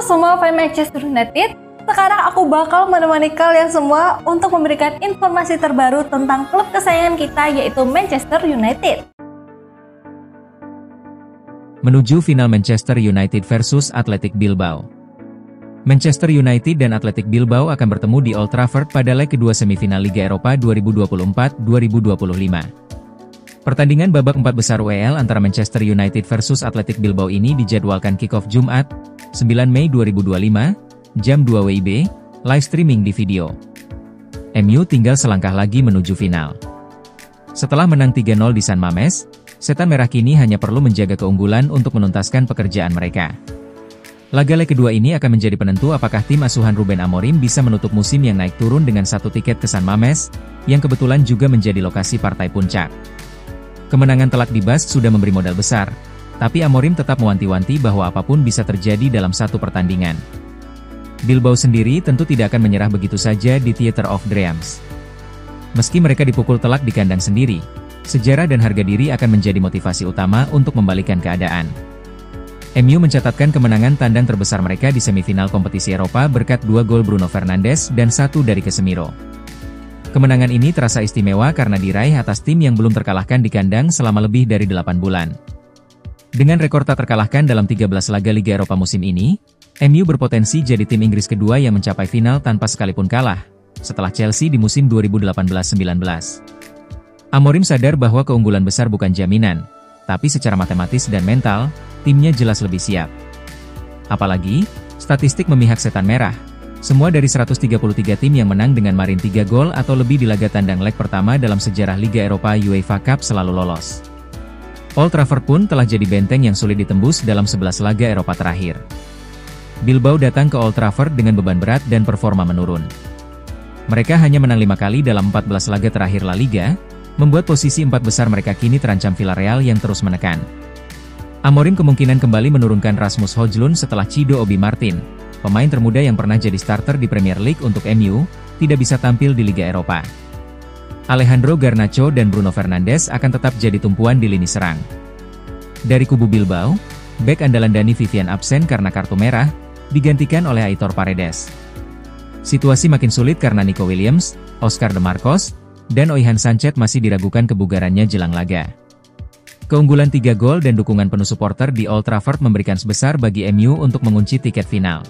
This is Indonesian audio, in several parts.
semua fans Manchester United, sekarang aku bakal menemani kalian semua untuk memberikan informasi terbaru tentang klub kesayangan kita yaitu Manchester United. Menuju final Manchester United versus Athletic Bilbao. Manchester United dan Athletic Bilbao akan bertemu di Old Trafford pada leg kedua semifinal Liga Eropa 2024-2025. Pertandingan babak 4 besar UEL antara Manchester United versus Athletic Bilbao ini dijadwalkan kick-off Jumat, 9 Mei 2025, jam 2 WIB, live streaming di video. MU tinggal selangkah lagi menuju final. Setelah menang 3-0 di San Mamés, Setan Merah kini hanya perlu menjaga keunggulan untuk menuntaskan pekerjaan mereka. Laga leg kedua ini akan menjadi penentu apakah tim asuhan Ruben Amorim bisa menutup musim yang naik turun dengan satu tiket ke San Mamés, yang kebetulan juga menjadi lokasi partai puncak. Kemenangan telak di Basque sudah memberi modal besar, tapi Amorim tetap mewanti-wanti bahwa apapun bisa terjadi dalam satu pertandingan. Bilbao sendiri tentu tidak akan menyerah begitu saja di Theatre of Dreams. Meski mereka dipukul telak di kandang sendiri, sejarah dan harga diri akan menjadi motivasi utama untuk membalikan keadaan. MU mencatatkan kemenangan tandang terbesar mereka di semifinal kompetisi Eropa berkat 2 gol Bruno Fernandes dan 1 dari Casemiro. Kemenangan ini terasa istimewa karena diraih atas tim yang belum terkalahkan di kandang selama lebih dari 8 bulan. Dengan rekor tak terkalahkan dalam 13 laga Liga Eropa musim ini, MU berpotensi jadi tim Inggris kedua yang mencapai final tanpa sekalipun kalah, setelah Chelsea di musim 2018-19. Amorim sadar bahwa keunggulan besar bukan jaminan, tapi secara matematis dan mental, timnya jelas lebih siap. Apalagi, statistik memihak Setan Merah. Semua dari 133 tim yang menang dengan margin 3 gol atau lebih di laga tandang leg pertama dalam sejarah Liga Eropa UEFA Cup selalu lolos. Old Trafford pun telah jadi benteng yang sulit ditembus dalam 11 laga Eropa terakhir. Bilbao datang ke Old Trafford dengan beban berat dan performa menurun. Mereka hanya menang 5 kali dalam 14 laga terakhir La Liga, membuat posisi 4 besar mereka kini terancam Villarreal yang terus menekan. Amorim kemungkinan kembali menurunkan Rasmus Højlund setelah Cido Obi Martin, pemain termuda yang pernah jadi starter di Premier League untuk MU, tidak bisa tampil di Liga Eropa. Alejandro Garnacho dan Bruno Fernandes akan tetap jadi tumpuan di lini serang. Dari kubu Bilbao, bek andalan Dani Vivian absen karena kartu merah, digantikan oleh Aitor Paredes. Situasi makin sulit karena Nico Williams, Oscar de Marcos, dan Oihan Sanchez masih diragukan kebugarannya jelang laga. Keunggulan 3 gol dan dukungan penuh supporter di Old Trafford memberikan sebesar bagi MU untuk mengunci tiket final.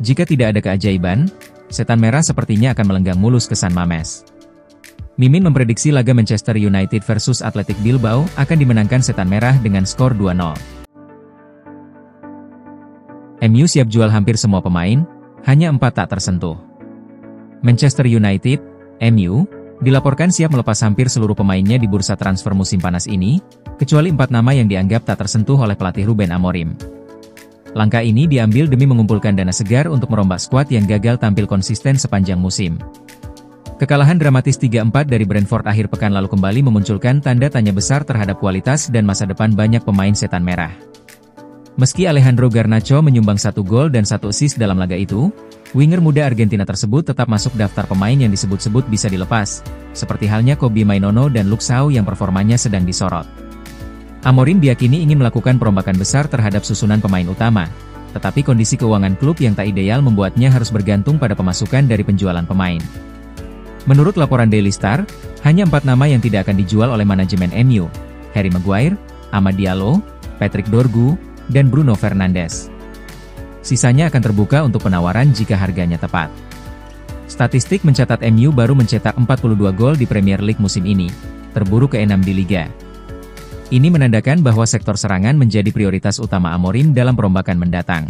Jika tidak ada keajaiban, Setan Merah sepertinya akan melenggang mulus ke San Mamés. Mimin memprediksi laga Manchester United versus Athletic Bilbao akan dimenangkan Setan Merah dengan skor 2-0. MU siap jual hampir semua pemain, hanya 4 tak tersentuh. Manchester United, MU, dilaporkan siap melepas hampir seluruh pemainnya di bursa transfer musim panas ini, kecuali 4 nama yang dianggap tak tersentuh oleh pelatih Ruben Amorim. Langkah ini diambil demi mengumpulkan dana segar untuk merombak skuad yang gagal tampil konsisten sepanjang musim. Kekalahan dramatis 3-4 dari Brentford akhir pekan lalu kembali memunculkan tanda tanya besar terhadap kualitas dan masa depan banyak pemain Setan Merah. Meski Alejandro Garnacho menyumbang 1 gol dan 1 assist dalam laga itu, winger muda Argentina tersebut tetap masuk daftar pemain yang disebut-sebut bisa dilepas, seperti halnya Kobbie Mainoo dan Luke Shaw yang performanya sedang disorot. Amorim diyakini ingin melakukan perombakan besar terhadap susunan pemain utama, tetapi kondisi keuangan klub yang tak ideal membuatnya harus bergantung pada pemasukan dari penjualan pemain. Menurut laporan Daily Star, hanya 4 nama yang tidak akan dijual oleh manajemen MU, Harry Maguire, Amad Diallo, Patrick Dorgu, dan Bruno Fernandes. Sisanya akan terbuka untuk penawaran jika harganya tepat. Statistik mencatat MU baru mencetak 42 gol di Premier League musim ini, terburuk ke-6 di Liga. Ini menandakan bahwa sektor serangan menjadi prioritas utama Amorim dalam perombakan mendatang.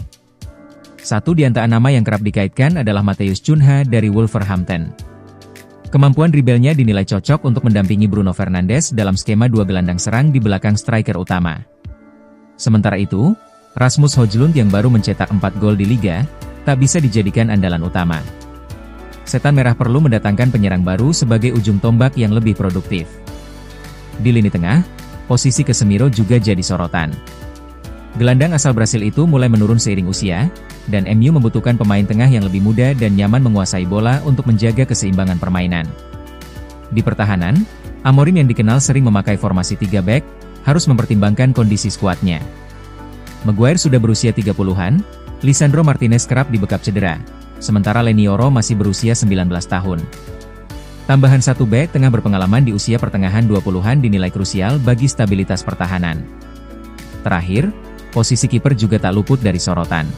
Satu di antara nama yang kerap dikaitkan adalah Matheus Cunha dari Wolverhampton. Kemampuan dribelnya dinilai cocok untuk mendampingi Bruno Fernandes dalam skema 2 gelandang serang di belakang striker utama. Sementara itu, Rasmus Højlund yang baru mencetak 4 gol di Liga, tak bisa dijadikan andalan utama. Setan Merah perlu mendatangkan penyerang baru sebagai ujung tombak yang lebih produktif. Di lini tengah, posisi Casemiro juga jadi sorotan. Gelandang asal Brasil itu mulai menurun seiring usia, dan MU membutuhkan pemain tengah yang lebih muda dan nyaman menguasai bola untuk menjaga keseimbangan permainan. Di pertahanan, Amorim yang dikenal sering memakai formasi 3 back, harus mempertimbangkan kondisi skuadnya. Maguire sudah berusia 30-an, Lisandro Martinez kerap dibekap cedera, sementara Lenioro masih berusia 19 tahun. Tambahan satu bek tengah berpengalaman di usia pertengahan 20-an dinilai krusial bagi stabilitas pertahanan. Terakhir, posisi kiper juga tak luput dari sorotan.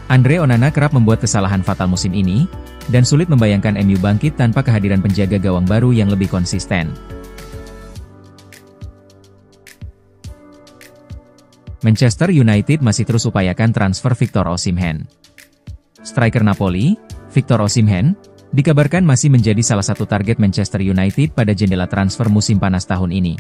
Andre Onana kerap membuat kesalahan fatal musim ini, dan sulit membayangkan MU bangkit tanpa kehadiran penjaga gawang baru yang lebih konsisten. Manchester United masih terus upayakan transfer Victor Osimhen. Striker Napoli, Victor Osimhen, dikabarkan masih menjadi salah satu target Manchester United pada jendela transfer musim panas tahun ini.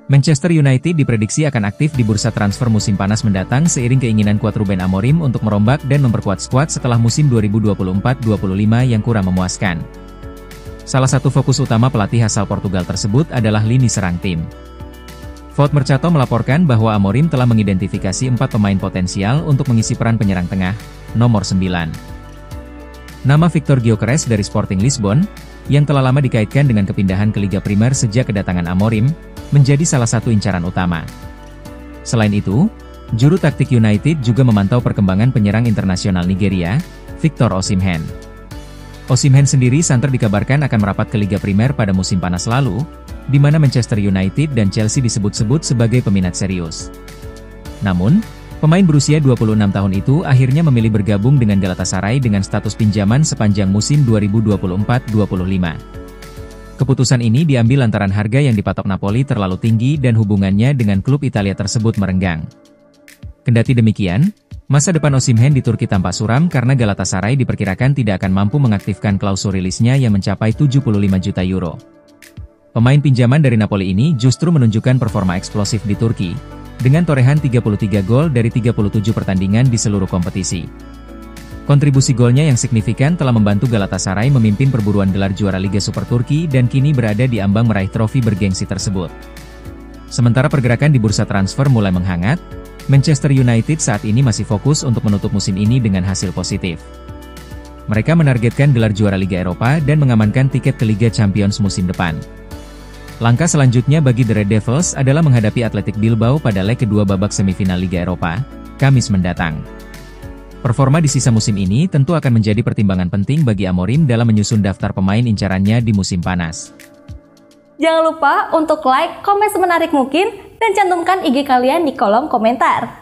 Manchester United diprediksi akan aktif di bursa transfer musim panas mendatang seiring keinginan kuat Ruben Amorim untuk merombak dan memperkuat skuad setelah musim 2024-25 yang kurang memuaskan. Salah satu fokus utama pelatih asal Portugal tersebut adalah lini serang tim. Vote Mercato melaporkan bahwa Amorim telah mengidentifikasi 4 pemain potensial untuk mengisi peran penyerang tengah, nomor 9. Nama Victor Gyökeres dari Sporting Lisbon, yang telah lama dikaitkan dengan kepindahan ke Liga Primer sejak kedatangan Amorim, menjadi salah satu incaran utama. Selain itu, juru taktik United juga memantau perkembangan penyerang internasional Nigeria, Victor Osimhen. Osimhen sendiri santer dikabarkan akan merapat ke Liga Primer pada musim panas lalu, di mana Manchester United dan Chelsea disebut-sebut sebagai peminat serius. Namun, pemain berusia 26 tahun itu akhirnya memilih bergabung dengan Galatasaray dengan status pinjaman sepanjang musim 2024-25. Keputusan ini diambil lantaran harga yang dipatok Napoli terlalu tinggi dan hubungannya dengan klub Italia tersebut merenggang. Kendati demikian, masa depan Osimhen di Turki tampak suram karena Galatasaray diperkirakan tidak akan mampu mengaktifkan klausul rilisnya yang mencapai 75 juta euro. Pemain pinjaman dari Napoli ini justru menunjukkan performa eksplosif di Turki, dengan torehan 33 gol dari 37 pertandingan di seluruh kompetisi. Kontribusi golnya yang signifikan telah membantu Galatasaray memimpin perburuan gelar juara Liga Super Turki dan kini berada di ambang meraih trofi bergengsi tersebut. Sementara pergerakan di bursa transfer mulai menghangat, Manchester United saat ini masih fokus untuk menutup musim ini dengan hasil positif. Mereka menargetkan gelar juara Liga Eropa dan mengamankan tiket ke Liga Champions musim depan. Langkah selanjutnya bagi The Red Devils adalah menghadapi Athletic Bilbao pada leg kedua babak semifinal Liga Eropa, Kamis mendatang. Performa di sisa musim ini tentu akan menjadi pertimbangan penting bagi Amorim dalam menyusun daftar pemain incarannya di musim panas. Jangan lupa untuk like, komen semenarik mungkin, dan cantumkan IG kalian di kolom komentar.